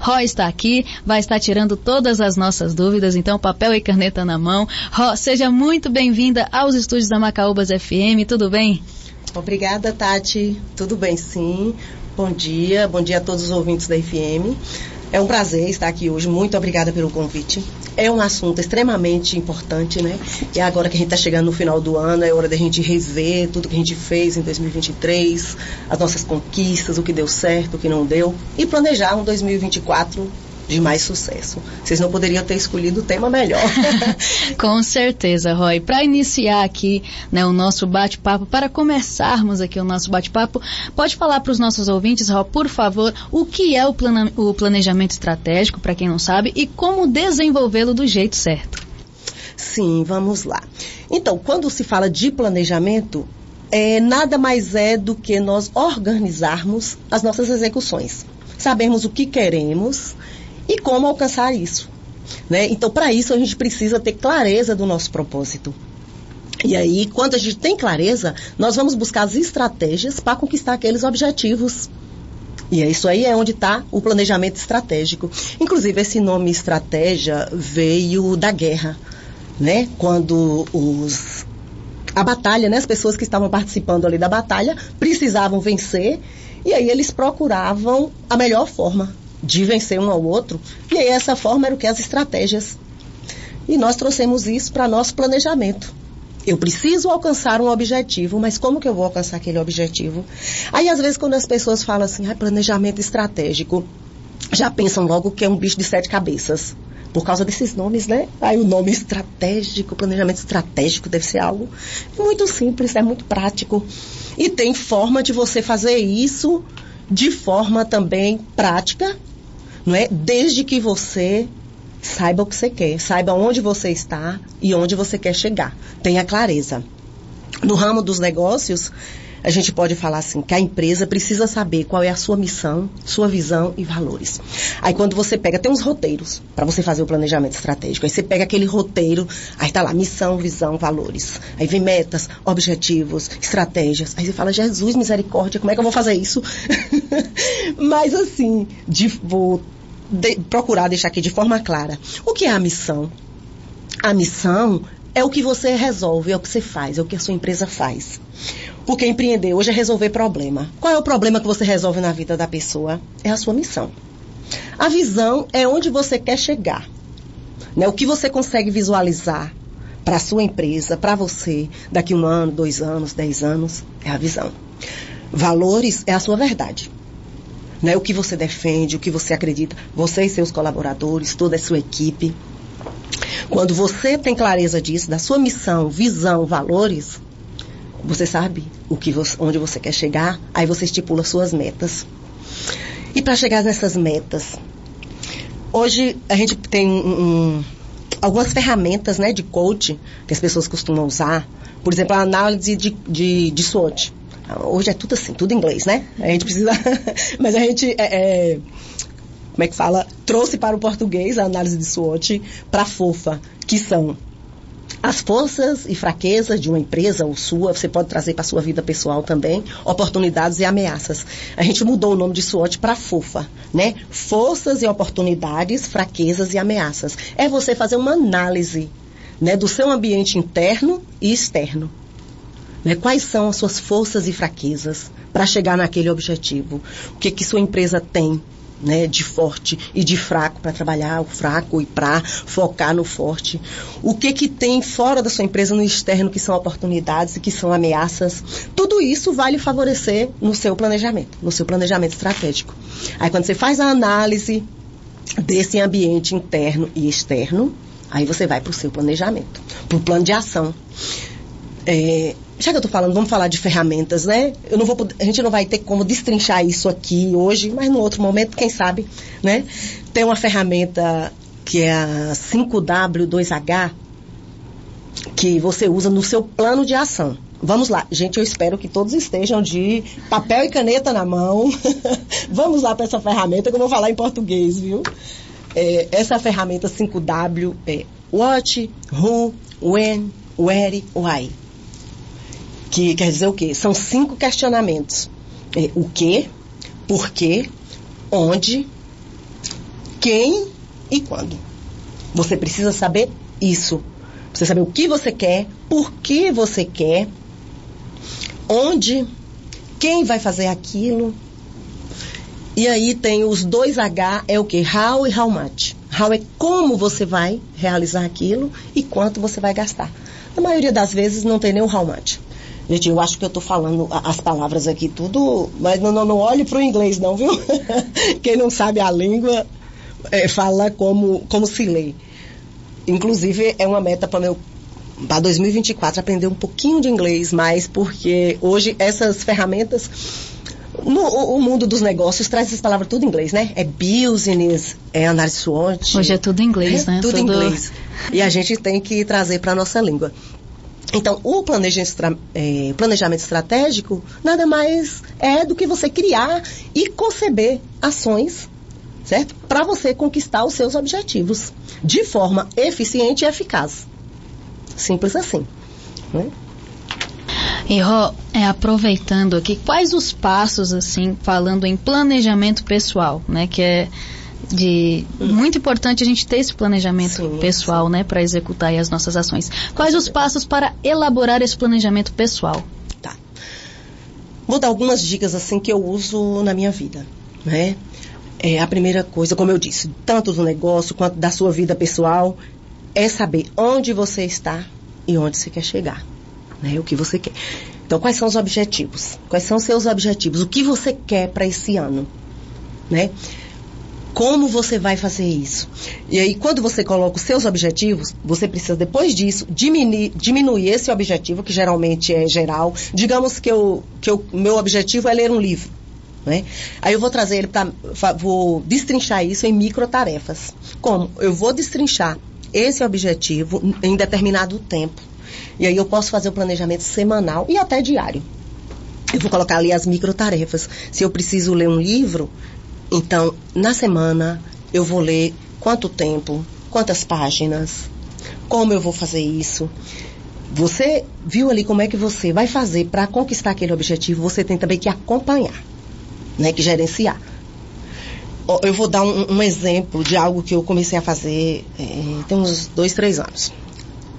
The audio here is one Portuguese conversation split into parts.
Roy está aqui, vai estar tirando todas as nossas dúvidas, então papel e caneta na mão. Roy, seja muito bem-vinda aos estúdios da Macaúbas FM, tudo bem? Obrigada, Tati. Tudo bem, sim. Bom dia a todos os ouvintes da FM. É um prazer estar aqui hoje, muito obrigada pelo convite. É um assunto extremamente importante, né? E agora que a gente está chegando no final do ano, é hora da gente rever tudo que a gente fez em 2023, as nossas conquistas, o que deu certo, o que não deu, e planejar um 2024 de mais sucesso. Vocês não poderiam ter escolhido o tema melhor. Com certeza, Roy. Para iniciar aqui, né, o nosso bate-papo, para começarmos aqui o nosso bate-papo, pode falar para os nossos ouvintes, Roy, por favor, o que é o planejamento estratégico, para quem não sabe, e como desenvolvê-lo do jeito certo? Sim, vamos lá. Então, quando se fala de planejamento, nada mais é do que nós organizarmos as nossas execuções. Sabermos o que queremos e como alcançar isso, né? Então, para isso, a gente precisa ter clareza do nosso propósito. E aí, quando a gente tem clareza, nós vamos buscar as estratégias para conquistar aqueles objetivos. E isso aí é onde está o planejamento estratégico. Inclusive, esse nome estratégia veio da guerra, né? Quando a batalha, né? As pessoas que estavam participando ali da batalha precisavam vencer, e aí eles procuravam a melhor forma de vencer um ao outro, e aí essa forma era o que? As estratégias. E nós trouxemos isso para nosso planejamento. Eu preciso alcançar um objetivo, mas como que eu vou alcançar aquele objetivo? Aí, às vezes, quando as pessoas falam assim, planejamento estratégico, já pensam logo que é um bicho de 7 cabeças. Por causa desses nomes, né? Aí o nome estratégico, planejamento estratégico deve ser algo muito simples, muito prático. E tem forma de você fazer isso de forma também prática, não é? Desde que você saiba o que você quer, saiba onde você está e onde você quer chegar. Tenha clareza. No ramo dos negócios, a gente pode falar assim, que a empresa precisa saber qual é a sua missão, sua visão e valores. Aí quando você pega, tem uns roteiros para você fazer o planejamento estratégico. Aí você pega aquele roteiro, aí tá lá, missão, visão, valores. Aí vem metas, objetivos, estratégias. Aí você fala, Jesus, misericórdia, como é que eu vou fazer isso? Mas assim, vou procurar deixar aqui de forma clara. O que é a missão? A missão é o que você resolve, é o que você faz, é o que a sua empresa faz. Porque empreender hoje é resolver problema. Qual é o problema que você resolve na vida da pessoa? É a sua missão. A visão é onde você quer chegar, né? O que você consegue visualizar para a sua empresa, para você, daqui 1 ano, 2 anos, 10 anos, é a visão. Valores é a sua verdade, né? O que você defende, o que você acredita, você e seus colaboradores, toda a sua equipe. Quando você tem clareza disso, da sua missão, visão, valores, você sabe onde você quer chegar, aí você estipula suas metas. E para chegar nessas metas, hoje a gente tem algumas ferramentas, né, de coaching que as pessoas costumam usar. Por exemplo, a análise de SWOT. Hoje é tudo assim, tudo em inglês, né? A gente precisa... Mas a gente... como é que fala? Trouxe para o português a análise de SWOT para a FOFA, que são as forças e fraquezas de uma empresa ou sua, você pode trazer para a sua vida pessoal também, oportunidades e ameaças. A gente mudou o nome de SWOT para FOFA, né? Forças e oportunidades, fraquezas e ameaças. É você fazer uma análise, né, do seu ambiente interno e externo. Né? Quais são as suas forças e fraquezas para chegar naquele objetivo? O que sua empresa tem, né, de forte e de fraco para trabalhar o fraco e para focar no forte. O que tem fora da sua empresa, no externo, que são oportunidades e que são ameaças. Tudo isso vai lhe favorecer no seu planejamento estratégico. Aí quando você faz a análise desse ambiente interno e externo, aí você vai para o seu planejamento, para o plano de ação. Já que eu estou falando, vamos falar de ferramentas, né? A gente não vai ter como destrinchar isso aqui hoje, mas num outro momento, quem sabe, né? Tem uma ferramenta que é a 5W2H, que você usa no seu plano de ação. Vamos lá, gente, eu espero que todos estejam de papel e caneta na mão. Vamos lá para essa ferramenta que eu vou falar em português, viu? Essa ferramenta 5W é What, Who, When, Where, Why. Que quer dizer o quê? São 5 questionamentos. O que, por quê, onde, quem e quando. Você precisa saber isso. Você saber o que você quer, por que você quer, onde, quem vai fazer aquilo. E aí tem os 2H, é o quê? How e how much. How é como você vai realizar aquilo e quanto você vai gastar. Na maioria das vezes não tem nem o how much. Gente, eu acho que eu estou falando as palavras aqui tudo, mas não olhe para o inglês não, viu? Quem não sabe a língua, fala como se lê. Inclusive, é uma meta para 2024 aprender um pouquinho de inglês mais, porque hoje essas ferramentas, o mundo dos negócios traz essas palavras tudo em inglês, né? É business, é análise SWOT. Hoje é tudo em inglês, né? Tudo em inglês. E a gente tem que trazer para a nossa língua. Então, o planejamento estratégico nada mais é do que você criar e conceber ações, certo? Para você conquistar os seus objetivos de forma eficiente e eficaz. Simples assim, né? E Ró, aproveitando aqui, quais os passos, assim, falando em planejamento pessoal, né? Que é muito importante a gente ter esse planejamento pessoal, né? Para executar aí as nossas ações. Quais os passos para elaborar esse planejamento pessoal? Tá. Vou dar algumas dicas, assim, que eu uso na minha vida, né? A primeira coisa, como eu disse, tanto do negócio quanto da sua vida pessoal, é saber onde você está e onde você quer chegar, né? O que você quer. Então, quais são os objetivos? Quais são os seus objetivos? O que você quer para esse ano, né? Como você vai fazer isso? E aí, quando você coloca os seus objetivos, você precisa, depois disso, diminuir esse objetivo, que geralmente é geral. Digamos que meu objetivo é ler um livro, né? Aí eu vou trazer ele vou destrinchar isso em microtarefas. Como? Eu vou destrinchar esse objetivo em determinado tempo. E aí eu posso fazer o planejamento semanal e até diário. Eu vou colocar ali as microtarefas. Se eu preciso ler um livro, então, na semana, eu vou ler quanto tempo, quantas páginas, como eu vou fazer isso. Você viu ali como é que você vai fazer para conquistar aquele objetivo, você tem também que acompanhar, né, que gerenciar. Eu vou dar um exemplo de algo que eu comecei a fazer tem uns 2, 3 anos.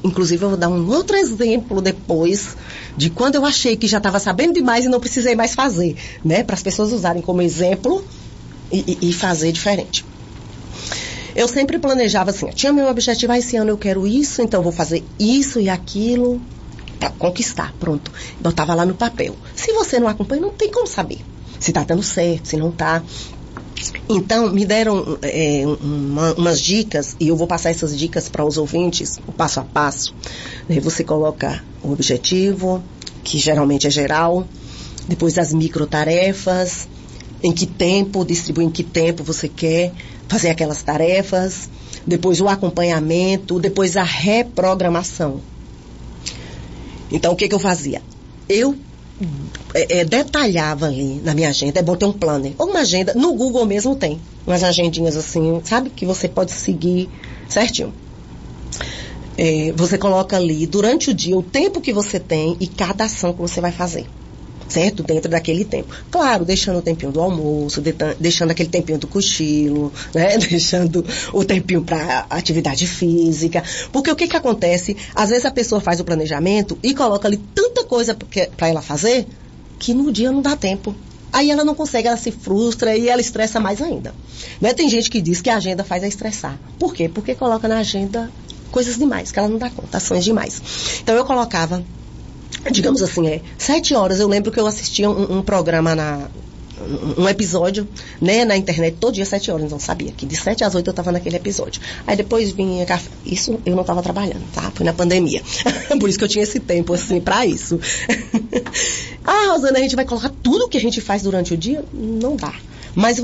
Inclusive, eu vou dar um outro exemplo depois de quando eu achei que já estava sabendo demais e não precisei mais fazer, né, para as pessoas usarem como exemplo e fazer diferente. Eu sempre planejava assim, eu tinha meu objetivo, esse ano eu quero isso, então eu vou fazer isso e aquilo para conquistar, pronto. Botava lá no papel. Se você não acompanha, não tem como saber se está dando certo, se não está. Então, me deram umas dicas, e eu vou passar essas dicas para os ouvintes, o passo a passo. Você coloca o objetivo, que geralmente é geral, depois as microtarefas, em que tempo, distribui em que tempo você quer fazer aquelas tarefas, depois o acompanhamento, depois a reprogramação. Então, o que eu fazia? Eu detalhava ali na minha agenda, é bom ter um planner, ou uma agenda, no Google mesmo tem, umas agendinhas assim, sabe, que você pode seguir certinho. Você coloca ali, durante o dia, o tempo que você tem e cada ação que você vai fazer. Certo? Dentro daquele tempo. Claro, deixando o tempinho do almoço, deixando aquele tempinho do cochilo, né? Deixando o tempinho para atividade física. Porque o que acontece? Às vezes a pessoa faz o planejamento e coloca ali tanta coisa para ela fazer que no dia não dá tempo. Aí ela não consegue, ela se frustra e ela estressa mais ainda. Né? Tem gente que diz que a agenda faz a estressar. Por quê? Porque coloca na agenda coisas demais, que ela não dá conta, ações demais. Então eu colocava, digamos assim, 7 horas, eu lembro que eu assistia um programa, um episódio, né, na internet, todo dia 7 horas, então sabia que de 7 às 8 eu estava naquele episódio. Aí depois vinha café, isso eu não estava trabalhando, tá? Foi na pandemia. Por isso que eu tinha esse tempo, assim, para isso. Rosana, a gente vai colocar tudo que a gente faz durante o dia? Não dá. Mas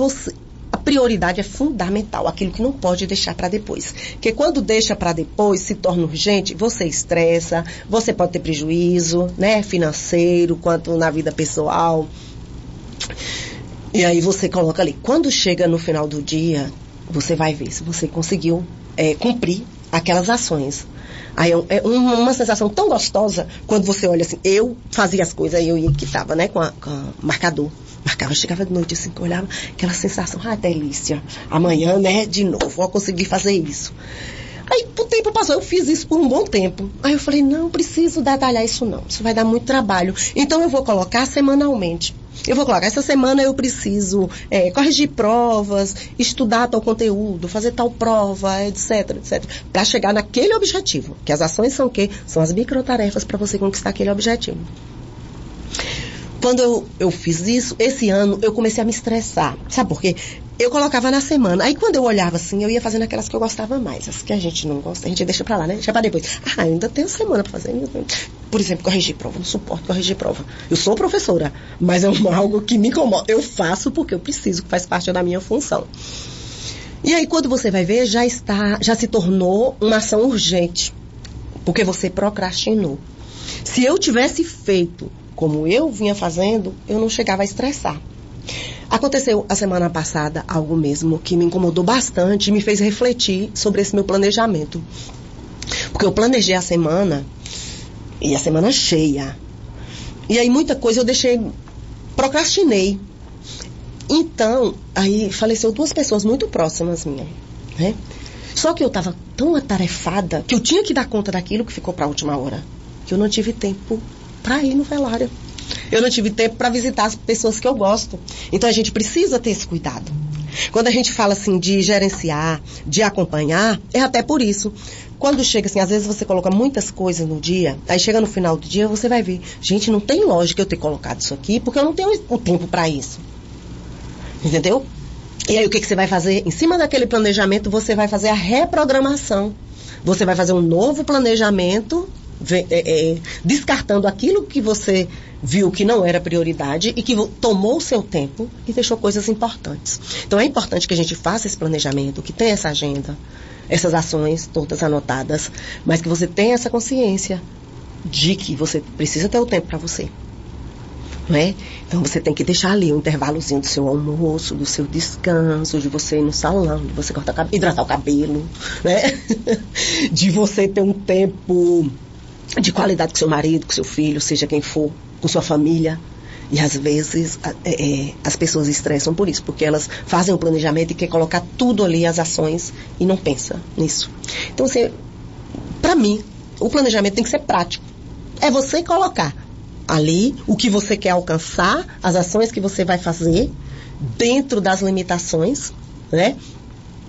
a prioridade é fundamental, aquilo que não pode deixar para depois. Porque quando deixa para depois, se torna urgente, você estressa, você pode ter prejuízo, né, financeiro, quanto na vida pessoal. E aí você coloca ali, quando chega no final do dia, você vai ver se você conseguiu cumprir aquelas ações. Aí é uma sensação tão gostosa quando você olha assim, eu fazia as coisas e eu ia que tava, né, com marcador. Marcava, chegava de noite assim, que eu olhava, aquela sensação, delícia, amanhã, né, de novo, vou conseguir fazer isso. Aí o tempo passou, eu fiz isso por um bom tempo. Aí eu falei, não preciso detalhar isso não, isso vai dar muito trabalho. Então eu vou colocar semanalmente. Eu vou colocar, essa semana eu preciso corrigir provas, estudar tal conteúdo, fazer tal prova, etc, etc. Para chegar naquele objetivo. Que as ações são o quê? São as microtarefas para você conquistar aquele objetivo. Quando eu fiz isso, esse ano eu comecei a me estressar. Sabe por quê? Eu colocava na semana. Aí quando eu olhava assim, eu ia fazendo aquelas que eu gostava mais. As que a gente não gosta, a gente deixa pra lá, né? Deixa pra depois. Ainda tenho semana pra fazer. Por exemplo, corrigir prova. Não suporto corrigir prova. Eu sou professora, mas é algo que me incomoda. Eu faço porque eu preciso, que faz parte da minha função. E aí quando você vai ver, já se tornou uma ação urgente. Porque você procrastinou. Se eu tivesse feito como eu vinha fazendo, eu não chegava a estressar. Aconteceu a semana passada algo mesmo que me incomodou bastante e me fez refletir sobre esse meu planejamento. Porque eu planejei a semana, e a semana cheia. E aí muita coisa eu procrastinei. Então, aí faleceu 2 pessoas muito próximas minhas, né? Só que eu estava tão atarefada que eu tinha que dar conta daquilo que ficou para a última hora, que eu não tive tempo para ir no velório. Eu não tive tempo para visitar as pessoas que eu gosto. Então a gente precisa ter esse cuidado. Quando a gente fala assim de gerenciar, de acompanhar, é até por isso. Quando chega assim, às vezes você coloca muitas coisas no dia, aí chega no final do dia, você vai ver, gente, não tem lógica eu ter colocado isso aqui, porque eu não tenho o tempo para isso. Entendeu? E aí o que você vai fazer? Em cima daquele planejamento, você vai fazer a reprogramação. Você vai fazer um novo planejamento, descartando aquilo que você viu que não era prioridade e que tomou o seu tempo e deixou coisas importantes. Então é importante que a gente faça esse planejamento, que tenha essa agenda, essas ações todas anotadas, mas que você tenha essa consciência de que você precisa ter o tempo para você. Não é? Então você tem que deixar ali um intervalozinho do seu almoço, do seu descanso, de você ir no salão, de você hidratar o cabelo, né? De você ter um tempo de qualidade com seu marido, com seu filho, seja quem for, com sua família. E às vezes as pessoas estressam por isso, porque elas fazem um planejamento e querem colocar tudo ali, as ações, e não pensa nisso. Então, para mim, o planejamento tem que ser prático. É você colocar ali o que você quer alcançar, as ações que você vai fazer, dentro das limitações, né?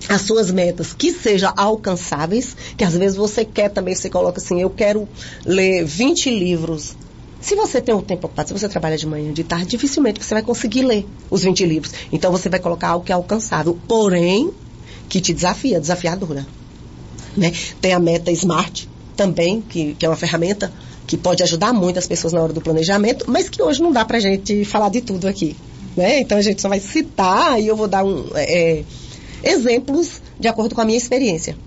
As suas metas que sejam alcançáveis, que às vezes você quer também, você coloca assim, eu quero ler 20 livros. Se você tem um tempo ocupado, se você trabalha de manhã, de tarde, dificilmente você vai conseguir ler os 20 livros. Então você vai colocar algo que é alcançável, porém, que te desafia, desafiadora. Né? Tem a meta SMART também, que é uma ferramenta que pode ajudar muito as pessoas na hora do planejamento, mas que hoje não dá pra gente falar de tudo aqui. Né? Então a gente só vai citar e eu vou dar exemplos de acordo com a minha experiência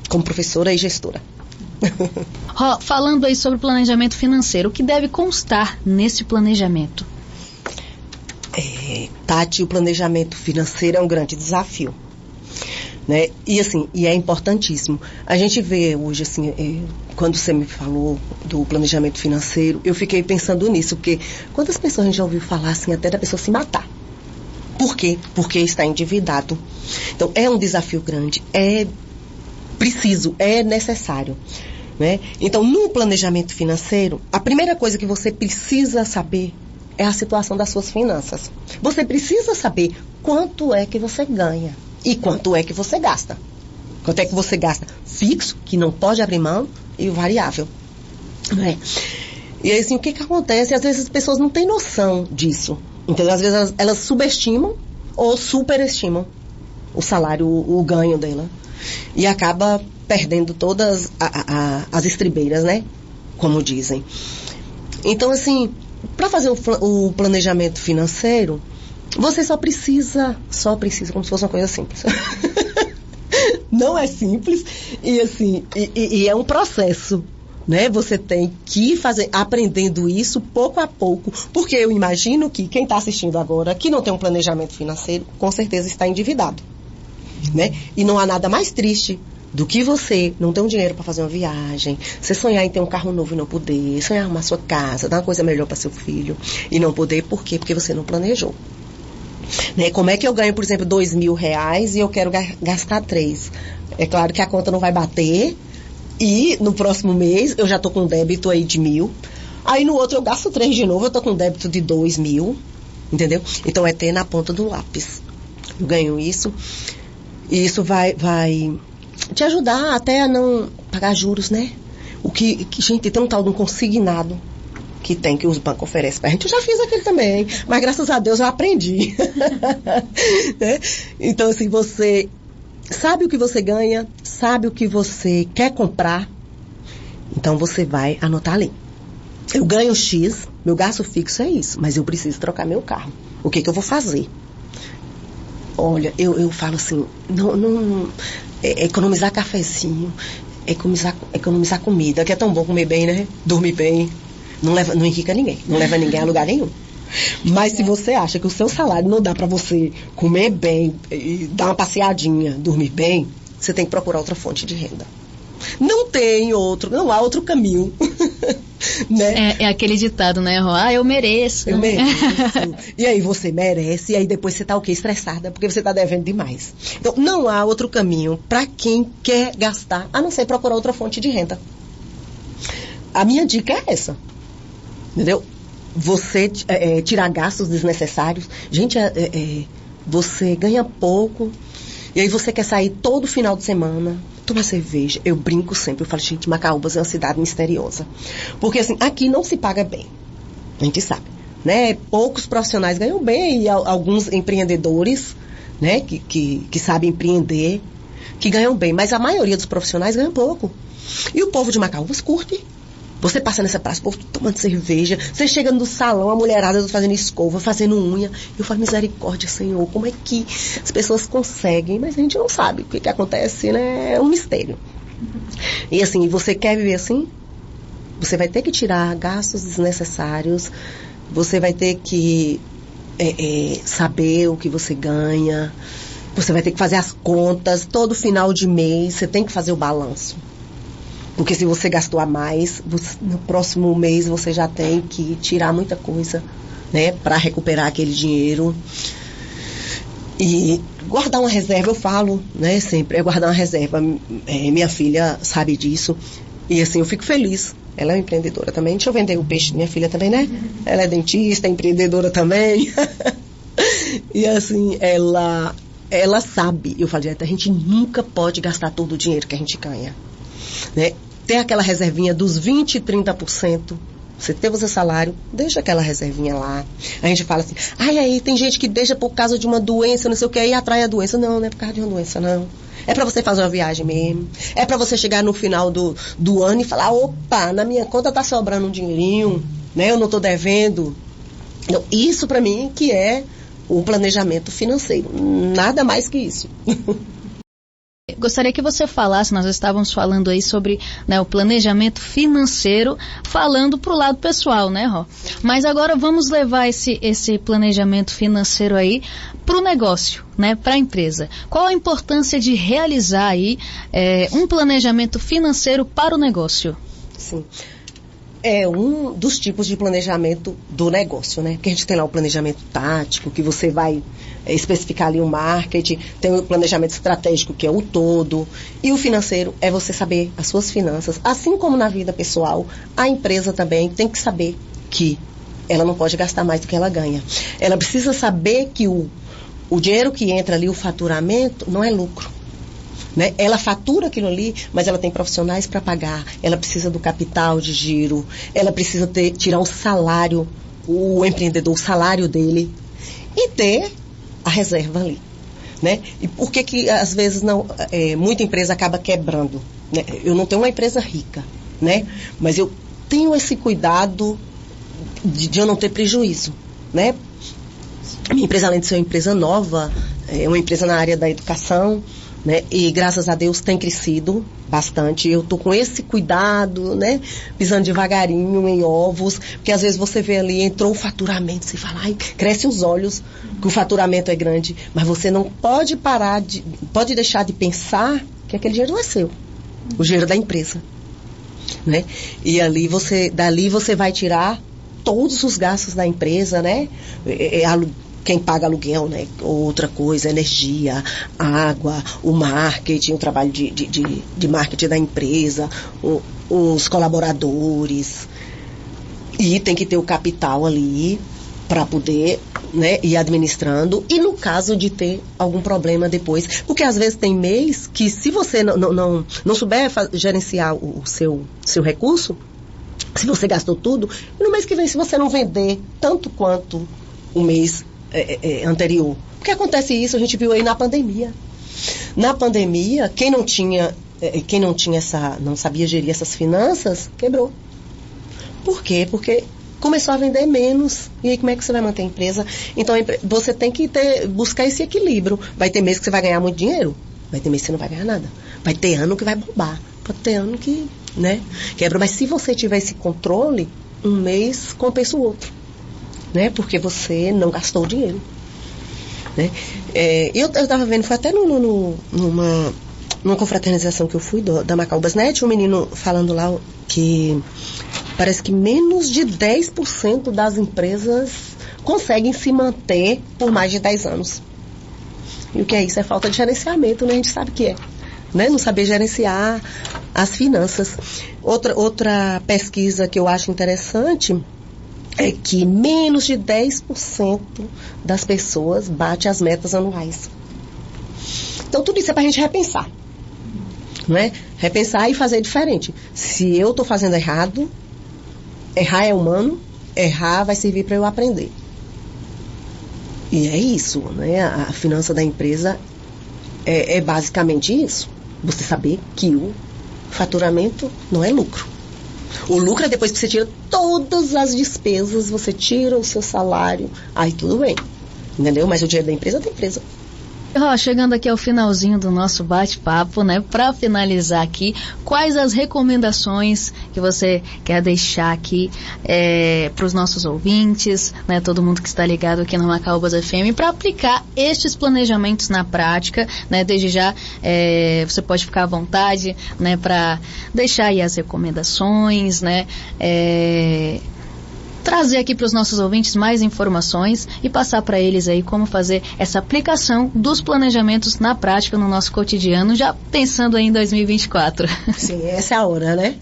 como professora e gestora. Falando aí sobre planejamento financeiro, o que deve constar nesse planejamento? Tati, o planejamento financeiro é um grande desafio. Né? E é importantíssimo. A gente vê hoje, assim, quando você me falou do planejamento financeiro, eu fiquei pensando nisso, porque quantas pessoas a gente já ouviu falar assim, até da pessoa se matar? Por quê? Porque está endividado. Então, é um desafio grande, é preciso, é necessário. Né? Então, no planejamento financeiro, a primeira coisa que você precisa saber é a situação das suas finanças. Você precisa saber quanto é que você ganha e quanto é que você gasta. Quanto é que você gasta fixo, que não pode abrir mão, e o variável. Né? E aí, assim, o que acontece? Às vezes as pessoas não têm noção disso. Entendeu? Às vezes elas subestimam ou superestimam o salário, o ganho dela. E acaba perdendo todas as estribeiras, né? Como dizem. Então, assim, para fazer o planejamento financeiro, você só precisa, como se fosse uma coisa simples. Não é simples, e assim, e é um processo. Né? Você tem que ir aprendendo isso pouco a pouco, porque eu imagino que quem está assistindo agora, que não tem um planejamento financeiro, com certeza está endividado. Né? E não há nada mais triste do que você não ter um dinheiro para fazer uma viagem, você sonhar em ter um carro novo e não poder, sonhar em arrumar sua casa, dar uma coisa melhor para seu filho e não poder, por quê? Porque você não planejou. Né? Como é que eu ganho, por exemplo, R$2.000 e eu quero gastar 3? É claro que a conta não vai bater e no próximo mês eu já estou com um débito aí de 1.000. Aí no outro eu gasto 3 de novo, eu estou com um débito de 2.000, entendeu? Então é ter na ponta do lápis. Eu ganho isso e isso vai te ajudar até a não pagar juros, né? Gente, tem um tal de um consignado que os bancos oferecem pra gente. Eu já fiz aquele também, mas graças a Deus eu aprendi. Né? Então, assim, você sabe o que você ganha, sabe o que você quer comprar, então você vai anotar ali. Eu ganho X, meu gasto fixo é isso, mas eu preciso trocar meu carro. O que eu vou fazer? Olha, eu falo assim, economizar cafezinho, economizar comida, que é tão bom comer bem, né? Dormir bem. Não enrica ninguém, não leva ninguém a lugar nenhum. Mas se você acha que o seu salário não dá para você comer bem, dar uma passeadinha, dormir bem, você tem que procurar outra fonte de renda. Não há outro caminho. Né? É aquele ditado, né, Rô? Eu mereço. Eu mereço. E aí você merece, e aí depois você tá o quê? Estressada, porque você tá devendo demais. Então, não há outro caminho para quem quer gastar, a não ser procurar outra fonte de renda. A minha dica é essa. Entendeu? Você tirar gastos desnecessários. Gente, você ganha pouco, e aí você quer sair todo final de semana, tomar cerveja. Eu brinco sempre, eu falo, gente, Macaúbas é uma cidade misteriosa. Porque assim, aqui não se paga bem. A gente sabe, né? Poucos profissionais ganham bem, e alguns empreendedores, né, que sabem empreender, que ganham bem. Mas a maioria dos profissionais ganham pouco. E o povo de Macaúbas curte. Você passa nessa praça, o povo tomando cerveja, você chega no salão, a mulherada fazendo escova, fazendo unha. Eu falo, misericórdia, Senhor, como é que as pessoas conseguem? Mas a gente não sabe o que acontece, né? É um mistério. E assim, você quer viver assim? Você vai ter que tirar gastos desnecessários, você vai ter que saber o que você ganha, você vai ter que fazer as contas, todo final de mês, você tem que fazer o balanço. Porque se você gastou a mais, no próximo mês você já tem que tirar muita coisa, né, para recuperar aquele dinheiro. E guardar uma reserva, eu falo, né, sempre, é guardar uma reserva. Minha filha sabe disso. E assim, eu fico feliz. Ela é empreendedora também. Deixa eu vender o peixe de minha filha também, né? Ela é dentista, é empreendedora também. E assim, ela sabe. Eu falei, a gente nunca pode gastar todo o dinheiro que a gente ganha. Né? Tem aquela reservinha dos 20% e 30%. Você teve o seu salário, deixa aquela reservinha lá. A gente fala assim, aí tem gente que deixa por causa de uma doença, não sei o que, aí atrai a doença. Não é por causa de uma doença, não. É pra você fazer uma viagem mesmo. É pra você chegar no final do ano e falar, opa, na minha conta tá sobrando um dinheirinho, né? Eu não tô devendo. Então, isso pra mim que é o planejamento financeiro. Nada mais que isso. Gostaria que você falasse, nós estávamos falando aí sobre, né, o planejamento financeiro, falando para o lado pessoal, né, Ró? Mas agora vamos levar esse planejamento financeiro aí para o negócio, né, para a empresa. Qual a importância de realizar aí um planejamento financeiro para o negócio? Sim. É um dos tipos de planejamento do negócio, né? Porque a gente tem lá o planejamento tático, que você vai especificar ali o marketing, tem o planejamento estratégico, que é o todo, e o financeiro é você saber as suas finanças. Assim como na vida pessoal, a empresa também tem que saber que ela não pode gastar mais do que ela ganha. Ela precisa saber que o dinheiro que entra ali, o faturamento, não é lucro. Né? Ela fatura aquilo ali, mas ela tem profissionais para pagar, ela precisa do capital de giro, ela precisa tirar o salário, o empreendedor, o salário dele, e ter a reserva ali. Né? E por que às vezes muita empresa acaba quebrando? Né? Eu não tenho uma empresa rica, né? Mas eu tenho esse cuidado de eu não ter prejuízo. Né? Minha empresa, além de ser uma empresa nova, é uma empresa na área da educação, né? E graças a Deus tem crescido bastante. Eu tô com esse cuidado, né? Pisando devagarinho em ovos, porque às vezes você vê ali, entrou o faturamento, você fala, cresce os olhos que o faturamento é grande, mas você não pode pode deixar de pensar que aquele dinheiro não é seu. O dinheiro da empresa. Né? E dali você vai tirar todos os gastos da empresa, né? Quem paga aluguel, né? Outra coisa, energia, água, o marketing, o trabalho de marketing da empresa, os colaboradores. E tem que ter o capital ali para poder, né, ir administrando. E no caso de ter algum problema depois, porque às vezes tem mês que se você não souber gerenciar o seu recurso, se você gastou tudo, no mês que vem, se você não vender tanto quanto o mês anterior. Porque acontece isso, a gente viu aí na pandemia. Na pandemia, quem não sabia gerir essas finanças, quebrou. Por quê? Porque começou a vender menos. E aí como é que você vai manter a empresa? Então você tem que buscar esse equilíbrio. Vai ter mês que você vai ganhar muito dinheiro, vai ter mês que você não vai ganhar nada. Vai ter ano que vai bombar, pode ter ano que, né, quebra. Mas se você tiver esse controle, um mês compensa o outro, né? Porque você não gastou o dinheiro, né? Eu estava vendo, foi até numa confraternização que eu fui da Macaubas.net, um menino falando lá que parece que menos de 10% das empresas conseguem se manter por mais de 10 anos. E o que é isso? É falta de gerenciamento, né? A gente sabe que é, né? Não saber gerenciar as finanças. Outra pesquisa que eu acho interessante é que menos de 10% das pessoas bate as metas anuais. Então, tudo isso é para a gente repensar, não é? Repensar e fazer diferente. Se eu estou fazendo errado, errar é humano, errar vai servir para eu aprender. E é isso, né? A finança da empresa é basicamente isso. Você saber que o faturamento não é lucro. O lucro é depois que você tira todas as despesas, você tira o seu salário, aí tudo bem, entendeu? Mas o dinheiro da empresa é da empresa. Chegando aqui ao finalzinho do nosso bate-papo, né? Para finalizar aqui, quais as recomendações que você quer deixar aqui para os nossos ouvintes, né? Todo mundo que está ligado aqui no Macaubas FM, para aplicar estes planejamentos na prática, né? Desde já, você pode ficar à vontade, né? Para deixar aí as recomendações, né? Trazer aqui para os nossos ouvintes mais informações e passar para eles aí como fazer essa aplicação dos planejamentos na prática no nosso cotidiano, já pensando aí em 2024. Sim, essa é a hora, né?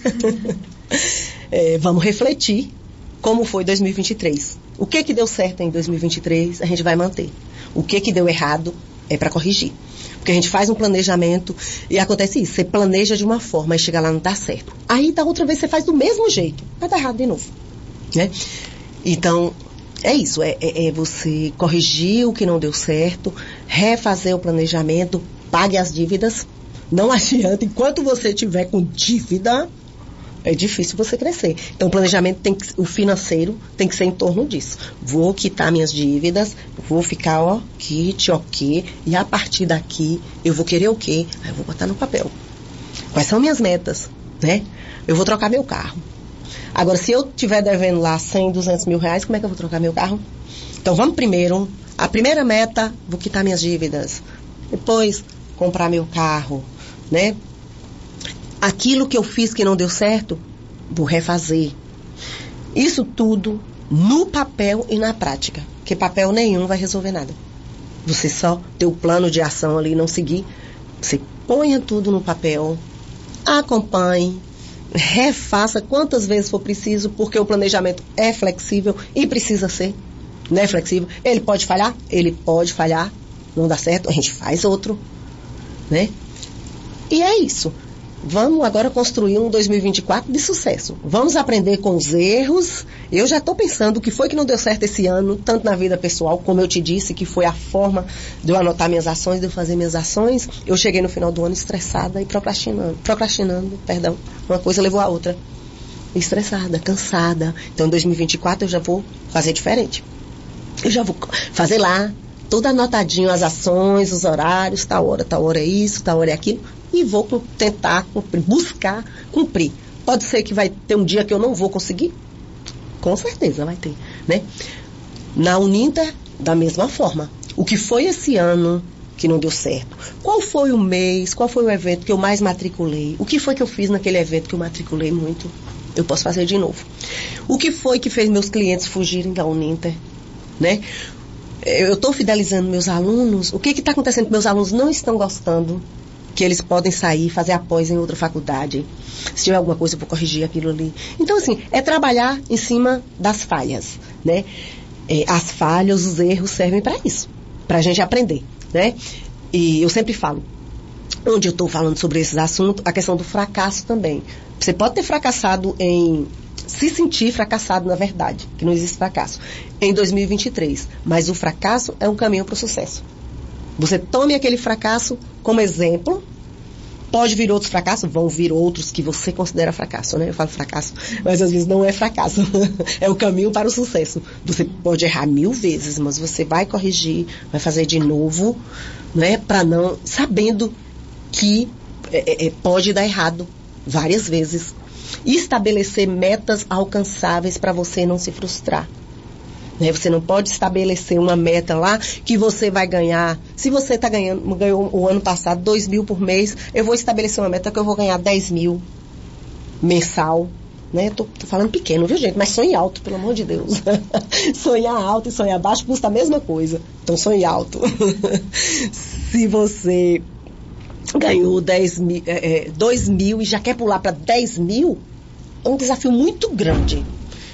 Vamos refletir como foi 2023. O que deu certo em 2023, a gente vai manter. O que deu errado é para corrigir. Porque a gente faz um planejamento e acontece isso, você planeja de uma forma e chega lá não dá certo. Aí da outra vez você faz do mesmo jeito, vai dar errado de novo. Né? Então, é isso, é você corrigir o que não deu certo, refazer o planejamento, pague as dívidas. Não adianta, enquanto você tiver com dívida, é difícil você crescer. Então, o planejamento o financeiro tem que ser em torno disso. Vou quitar minhas dívidas, vou ficar, ok, e a partir daqui, eu vou querer o quê? Aí eu vou botar no papel. Quais são minhas metas, né? Eu vou trocar meu carro. Agora, se eu estiver devendo lá 100, 200 mil reais, como é que eu vou trocar meu carro? Então, vamos primeiro. A primeira meta, vou quitar minhas dívidas. Depois, comprar meu carro, né? Aquilo que eu fiz que não deu certo, vou refazer. Isso tudo no papel e na prática. Porque papel nenhum vai resolver nada. Você só ter o plano de ação ali e não seguir. Você ponha tudo no papel, acompanhe, refaça quantas vezes for preciso, porque o planejamento é flexível e precisa ser, não é flexível. Ele pode falhar, não dá certo, a gente faz outro, né? E é isso. Vamos agora construir um 2024 de sucesso. Vamos aprender com os erros. Eu já estou pensando o que foi que não deu certo esse ano, tanto na vida pessoal, como eu te disse, que foi a forma de eu anotar minhas ações, de eu fazer minhas ações. Eu cheguei no final do ano estressada e procrastinando, uma coisa levou a outra. Estressada, cansada. Então, em 2024 eu já vou fazer diferente. Eu já vou fazer lá, tudo anotadinho, as ações, os horários, tal hora é isso, tal hora é aquilo. E vou tentar buscar cumprir. Pode ser que vai ter um dia que eu não vou conseguir? Com certeza vai ter, né? Na Uninter, da mesma forma. O que foi esse ano que não deu certo? Qual foi o mês, qual foi o evento que eu mais matriculei? O que foi que eu fiz naquele evento que eu matriculei muito? Eu posso fazer de novo. O que foi que fez meus clientes fugirem da Uninter? Né? Eu estou fidelizando meus alunos. O que está acontecendo que meus alunos não estão gostando? Que eles podem sair, fazer após em outra faculdade. Se tiver alguma coisa, eu vou corrigir aquilo ali. Então, assim, é trabalhar em cima das falhas, né? As falhas, os erros servem para isso, para a gente aprender, né? E eu sempre falo, onde eu estou falando sobre esses assuntos, a questão do fracasso também. Você pode ter fracassado em se sentir fracassado, na verdade, que não existe fracasso, em 2023. Mas o fracasso é um caminho para o sucesso. Você tome aquele fracasso como exemplo. Pode vir outros fracassos, vão vir outros que você considera fracasso, né? Eu falo fracasso, mas às vezes não é fracasso. É o caminho para o sucesso. Você pode errar 1000 vezes, mas você vai corrigir, vai fazer de novo, né? Para não, sabendo que pode dar errado várias vezes. E estabelecer metas alcançáveis para você não se frustrar. Né? Você não pode estabelecer uma meta lá que você vai ganhar. Se você ganhou o ano passado 2.000 por mês, eu vou estabelecer uma meta que eu vou ganhar 10.000 mensal. Né? Tô falando pequeno, viu, gente? Mas sonhe alto, pelo amor de Deus. Sonhar alto e sonhar baixo custa a mesma coisa. Então sonhe alto. Se você ganhou 2.000 e já quer pular para 10.000, é um desafio muito grande.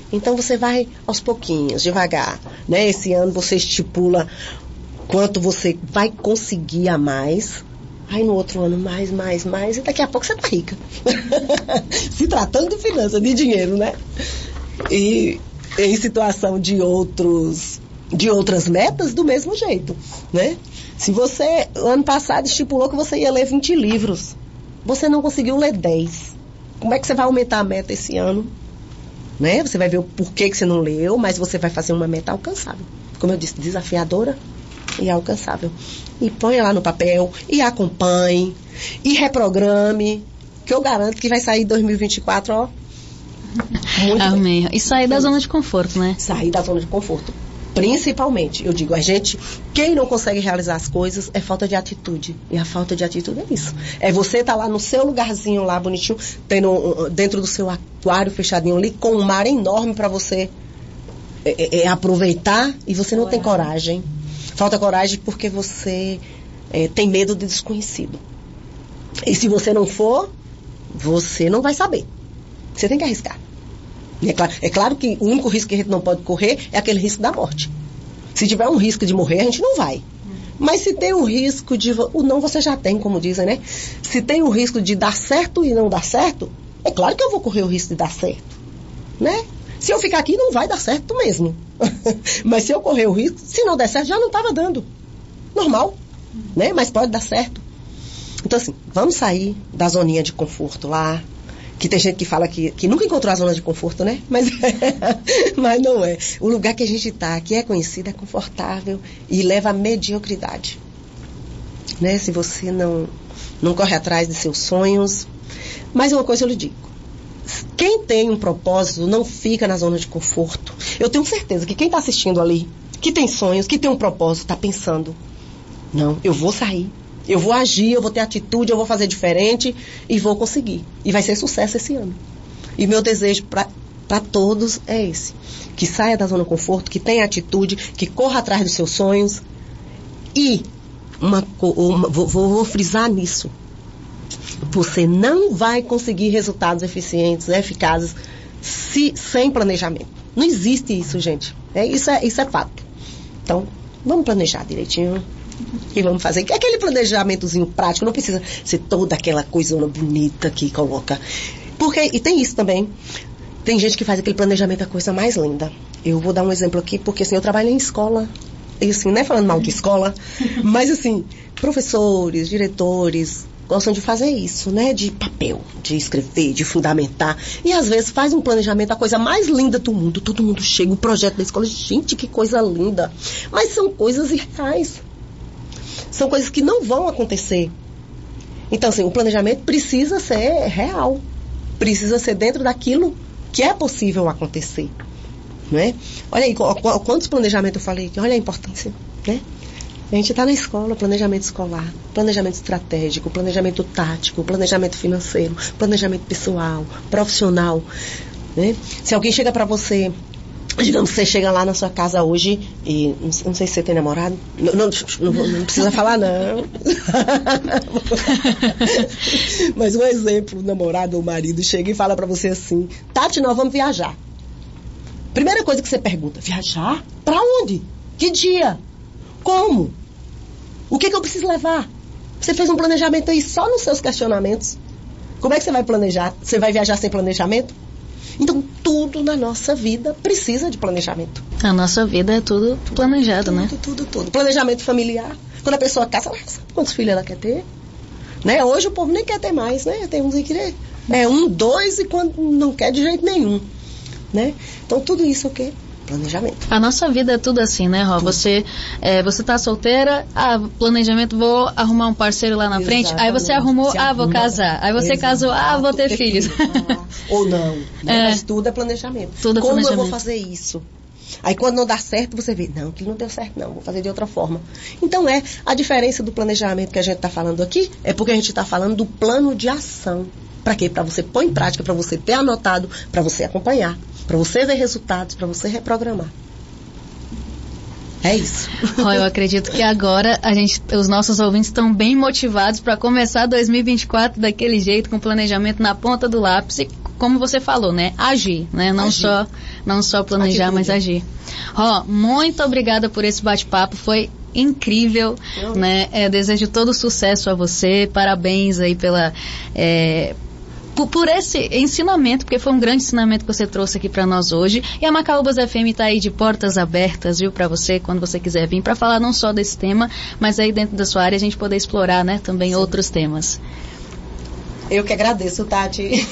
Então você vai aos pouquinhos, devagar, né? Esse ano você estipula quanto você vai conseguir a mais. Aí no outro ano mais, e daqui a pouco você tá rica. Se tratando de finanças, de dinheiro, né? E em situação de outras metas, do mesmo jeito, né? Se você, ano passado, estipulou que você ia ler 20 livros, você não conseguiu ler 10. Como é que você vai aumentar a meta esse ano? Né? Você vai ver o porquê que você não leu, mas você vai fazer uma meta alcançável. Como eu disse, desafiadora e alcançável. E ponha lá no papel, e acompanhe, e reprograme, que eu garanto que vai sair 2024, ó. Muito Amém. bem. E sair da zona de conforto, né? Sair da zona de conforto. Principalmente, eu digo, quem não consegue realizar as coisas é falta de atitude. E a falta de atitude é isso. É você estar lá no seu lugarzinho lá, bonitinho, dentro do seu aquário fechadinho ali, com um mar enorme para você aproveitar, e você não tem coragem. Falta coragem porque você tem medo do desconhecido. E se você não for, você não vai saber. Você tem que arriscar. É claro que o único risco que a gente não pode correr é aquele risco da morte. Se tiver um risco de morrer, a gente não vai. Mas se tem um risco de... O não você já tem, como dizem, né? Se tem um risco de dar certo e não dar certo, é claro que eu vou correr o risco de dar certo. Né? Se eu ficar aqui, não vai dar certo mesmo. Mas se eu correr o risco, se não der certo, já não estava dando. Normal. Né? Mas pode dar certo. Então, assim, vamos sair da zoninha de conforto lá. Que tem gente que fala que nunca encontrou a zona de conforto, né? Mas não é. O lugar que a gente está, que é conhecido, é confortável e leva à mediocridade. Né? Se você não corre atrás de seus sonhos. Mas uma coisa eu lhe digo. Quem tem um propósito não fica na zona de conforto. Eu tenho certeza que quem está assistindo ali, que tem sonhos, que tem um propósito, está pensando, não, eu vou sair. Eu vou agir, eu vou ter atitude, eu vou fazer diferente e vou conseguir. E vai ser sucesso esse ano. E meu desejo para todos é esse. Que saia da zona de conforto, que tenha atitude, que corra atrás dos seus sonhos. E, vou frisar nisso. Você não vai conseguir resultados eficientes, eficazes, sem planejamento. Não existe isso, gente. Isso é fato. Então, vamos planejar direitinho. E vamos fazer aquele planejamentozinho prático, não precisa ser toda aquela coisona bonita que coloca. E tem isso também. Tem gente que faz aquele planejamento a coisa mais linda. Eu vou dar um exemplo aqui, porque assim, eu trabalho em escola, e assim, não é falando mal de escola, mas assim, professores, diretores gostam de fazer isso, né? De papel, de escrever, de fundamentar. E às vezes faz um planejamento, a coisa mais linda do mundo. Todo mundo chega, o projeto da escola, gente, que coisa linda. Mas são coisas irreais. São coisas que não vão acontecer. Então, assim, o planejamento precisa ser real. Precisa ser dentro daquilo que é possível acontecer. Não é? Olha aí, quantos planejamentos eu falei aqui. Olha a importância. Né? A gente está na escola, planejamento escolar, planejamento estratégico, planejamento tático, planejamento financeiro, planejamento pessoal, profissional, né? Se alguém chega para você, digamos que você chega lá na sua casa hoje e não sei se você tem namorado, não precisa falar não. Mas um exemplo, o namorado ou o marido chega e fala para você assim: Tati, nós vamos viajar. Primeira coisa que você pergunta: viajar? Para onde? Que dia? Como? O que eu preciso levar? Você fez um planejamento aí só nos seus questionamentos? Como é que você vai planejar? Você vai viajar sem planejamento? Então, tudo na nossa vida precisa de planejamento. A nossa vida é tudo planejado, né? Tudo. Planejamento familiar. Quando a pessoa casa, quantos filhos ela quer ter? Né? Hoje o povo nem quer ter mais, né? Tem uns aí que um, dois, e quando não quer de jeito nenhum. Né? Então, tudo isso é o quê? Planejamento. A nossa vida é tudo assim, né, Ró? Você tá solteira, planejamento, vou arrumar um parceiro lá na frente, aí você arrumou, vou casar. Aí você casou, vou ter filhos. Ou não, né? Mas tudo é planejamento. Tudo é Como planejamento. eu vou fazer isso? Aí quando não dá certo, você vê, não, aquilo não deu certo não, vou fazer de outra forma. Então a diferença do planejamento que a gente está falando aqui, é porque a gente está falando do plano de ação. Para quê? Para você pôr em prática, para você ter anotado, para você acompanhar, para você ver resultados, para você reprogramar. É isso. Eu acredito que agora os nossos ouvintes estão bem motivados para começar 2024 daquele jeito, com planejamento na ponta do lápis e, como você falou, né? Agir, né? Não só planejar, mas agir. Muito obrigada por esse bate-papo, foi incrível, né? Desejo todo sucesso a você, parabéns aí por esse ensinamento, porque foi um grande ensinamento que você trouxe aqui para nós hoje. E a Macaúbas FM está aí de portas abertas, viu, para você, quando você quiser vir, para falar não só desse tema, mas aí dentro da sua área a gente poder explorar, né, também outros temas. Eu que agradeço, Tati.